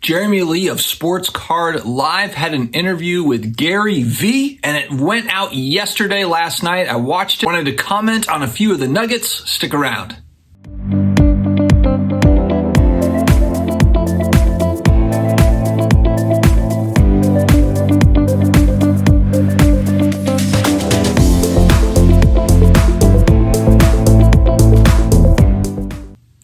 Jeremy Lee of Sports Card Live had an interview with Gary V, and it went out last night. I watched it. Wanted to comment on a few of the nuggets. Stick around.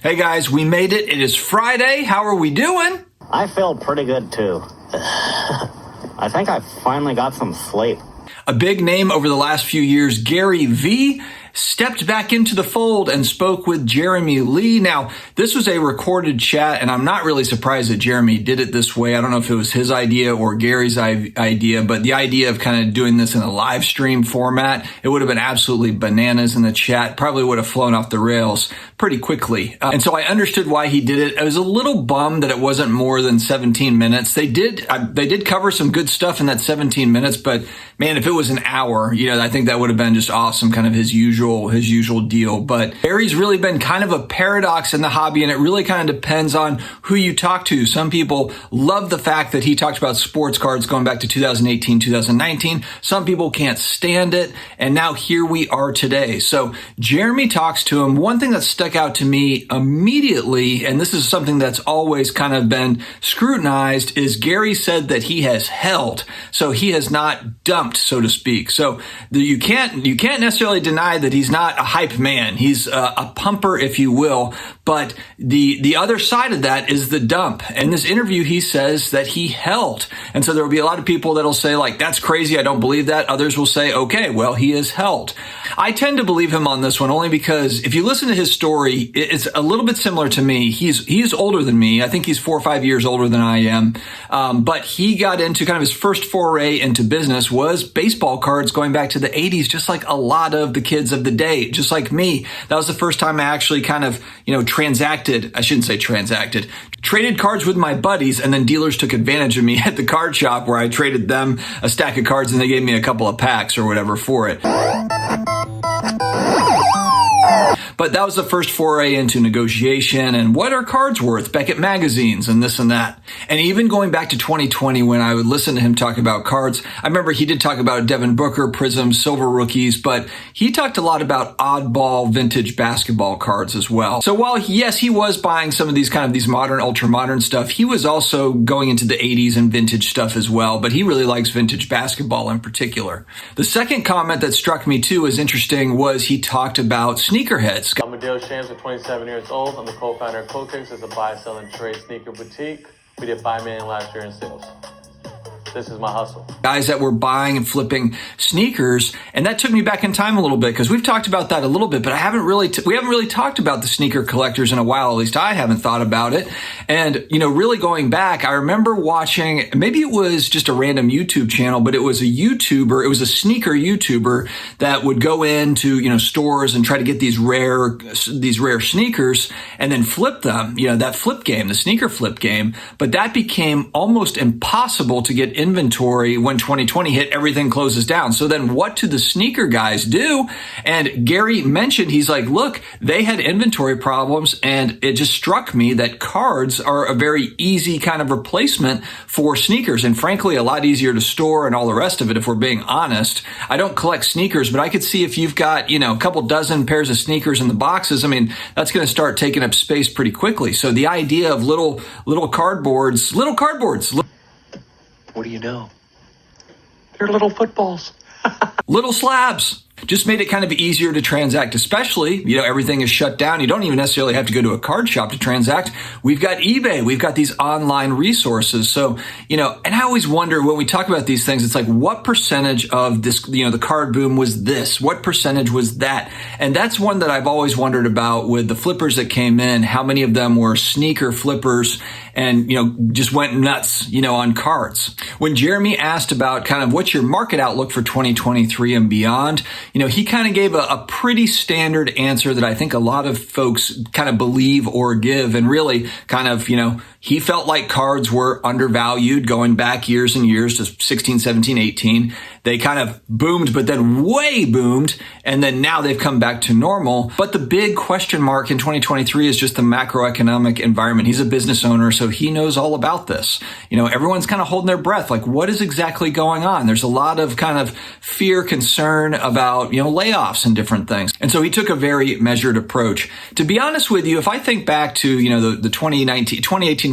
Hey guys, we made it. It is Friday. How are we doing? I feel pretty good too. I think I finally got some sleep. A big name over the last few years, Gary V, stepped back into the fold and spoke with Jeremy Lee. Now, this was a recorded chat, and I'm not really surprised that Jeremy did it this way. I don't know if it was his idea or Gary's idea, but the idea of kind of doing this in a live stream format, it would have been absolutely bananas in the chat, probably would have flown off the rails pretty quickly. And so I understood why he did it. I was a little bummed that it wasn't more than 17 minutes. They did cover some good stuff in that 17 minutes, but man, if it was an hour, I think that would have been just awesome, kind of his usual deal. But Gary's really been kind of a paradox in the hobby, and it really kind of depends on who you talk to. Some people love the fact that he talked about sports cards going back to 2018, 2019. Some people can't stand it, and now here we are today. So Jeremy talks to him. One thing that stuck out to me immediately, and this is something that's always kind of been scrutinized, is Gary said that he has held. So he has not dumped, so to speak. So you can't necessarily deny that he's not a hype man. He's a pumper, if you will. But the other side of that is the dump. In this interview, he says that he held. And so there will be a lot of people that'll say, like, that's crazy, I don't believe that. Others will say, okay, well, he is held. I tend to believe him on this one only because if you listen to his story, it's a little bit similar to me. He's older than me. I think he's 4 or 5 years older than I am. But he got into kind of his first foray into business was baseball cards going back to the 80s, just like a lot of the kids of the day, just like me. That was the first time I actually kind of, traded cards with my buddies, and then dealers took advantage of me at the card shop where I traded them a stack of cards and they gave me a couple of packs or whatever for it. But that was the first foray into negotiation and what are cards worth, Beckett magazines and this and that. And even going back to 2020 when I would listen to him talk about cards, I remember he did talk about Devin Booker, Prisms, Silver Rookies, but he talked a lot about oddball vintage basketball cards as well. So while, yes, he was buying some of these modern, ultra modern stuff, he was also going into the 80s and vintage stuff as well, but he really likes vintage basketball in particular. The second comment that struck me too as interesting was he talked about sneakerheads. I'm Adele Shams, I'm 27 years old. I'm the co-founder of Cookix. It's a buy, sell, and trade sneaker boutique. We did $5 million last year in sales. This is my hustle. Guys that were buying and flipping sneakers, and that took me back in time a little bit because we've talked about that a little bit, but we haven't really talked about the sneaker collectors in a while. At least I haven't thought about it. And really going back, I remember watching, maybe it was just a random YouTube channel, but it was a sneaker YouTuber that would go into stores and try to get these rare sneakers and then flip them. That flip game, the sneaker flip game. But that became almost impossible to get inventory when 2020 hit, everything closes down. So then what do the sneaker guys do? And Gary mentioned, he's like, look, they had inventory problems, and it just struck me that cards are a very easy kind of replacement for sneakers, and frankly, a lot easier to store and all the rest of it, if we're being honest. I don't collect sneakers, but I could see if you've got, a couple dozen pairs of sneakers in the boxes, that's going to start taking up space pretty quickly. So the idea of little cardboards. What do you know? They're little footballs. Little slabs. Just made it kind of easier to transact, especially, everything is shut down. You don't even necessarily have to go to a card shop to transact. We've got eBay. We've got these online resources. So, and I always wonder when we talk about these things, it's like, what percentage of this, the card boom was this? What percentage was that? And that's one that I've always wondered about with the flippers that came in, how many of them were sneaker flippers and, just went nuts, on cards. When Jeremy asked about kind of what's your market outlook for 2023 and beyond, he kind of gave a pretty standard answer that I think a lot of folks kind of believe or give, and really kind of, He felt like cards were undervalued going back years and years to 16, 17, 18. They kind of boomed, but then way boomed. And then now they've come back to normal. But the big question mark in 2023 is just the macroeconomic environment. He's a business owner, so he knows all about this. You know, everyone's kind of holding their breath. Like, what is exactly going on? There's a lot of kind of fear, concern about, you know, layoffs and different things. And so he took a very measured approach. To be honest with you, if I think back to, you know, the 2018, 2019,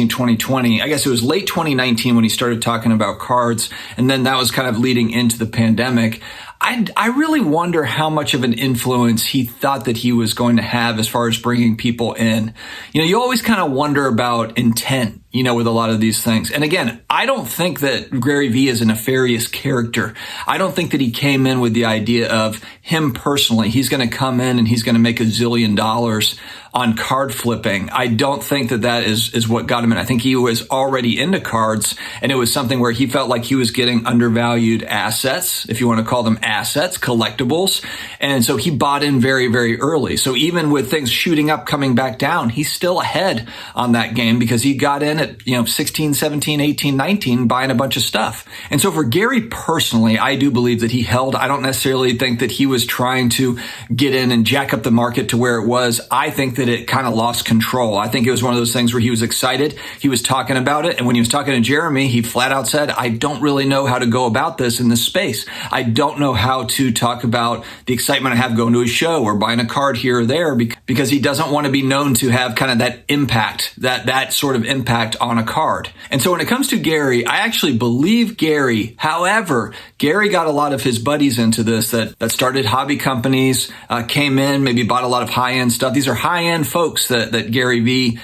2020, I guess it was late 2019 when he started talking about cards. And then that was kind of leading into the pandemic. I really wonder how much of an influence he thought that he was going to have as far as bringing people in. You know, you always kind of wonder about intent, you know, with a lot of these things. And again, I don't think that Gary Vee is a nefarious character. I don't think that he came in with the idea of him personally. He's going to come in and he's going to make $1 zillion on card flipping. I don't think that that is what got him in. I think he was already into cards, and it was something where he felt like he was getting undervalued assets, if you want to call them assets, collectibles. And so he bought in very, very early. So even with things shooting up, coming back down, he's still ahead on that game because he got in at, you know, 16, 17, 18, 19, buying a bunch of stuff. And so for Gary personally, I do believe that he held. I don't necessarily think that he was trying to get in and jack up the market to where it was. I think that it kind of lost control. I think it was one of those things where he was excited. He was talking about it. And when he was talking to Jeremy, he flat out said, I don't really know how to go about this in this space. I don't know how to talk about the excitement I have going to a show or buying a card here or there, because he doesn't want to be known to have kind of that impact, that sort of impact on a card. And so when it comes to Gary, I actually believe Gary. However, Gary got a lot of his buddies into this that started hobby companies, came in, maybe bought a lot of high-end stuff. These are high-end folks that Gary Vee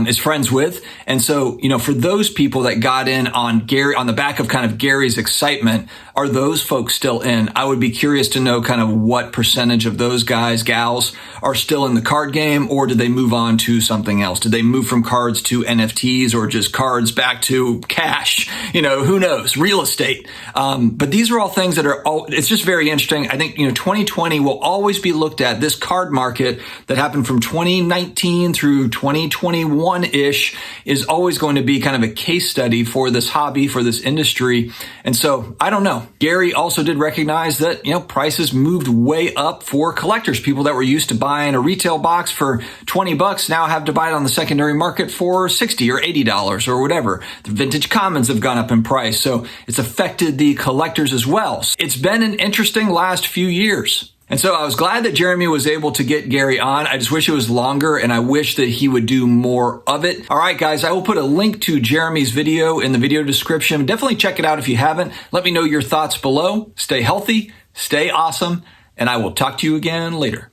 is friends with. And so, you know, for those people that got in on Gary, on the back of kind of Gary's excitement, are those folks still in? I would be curious to know kind of what percentage of those guys, gals are still in the card game, or did they move on to something else? Did they move from cards to NFTs or just cards back to cash? You know, who knows? Real estate. But these are all things that are, it's just very interesting. I think, you know, 2020 will always be looked at. This card market that happened from 2019 through 2021-ish is always going to be kind of a case study for this hobby, for this industry. And so I don't know. Gary also did recognize that, you know, prices moved way up for collectors. People that were used to buying a retail box for $20 now have to buy it on the secondary market for $60 or $80 or whatever. The vintage commons have gone up in price. So it's affected the collectors as well. It's been an interesting last few years. And so I was glad that Jeremy was able to get Gary on. I just wish it was longer, and I wish that he would do more of it. All right, guys, I will put a link to Jeremy's video in the video description. Definitely check it out if you haven't. Let me know your thoughts below. Stay healthy, stay awesome, and I will talk to you again later.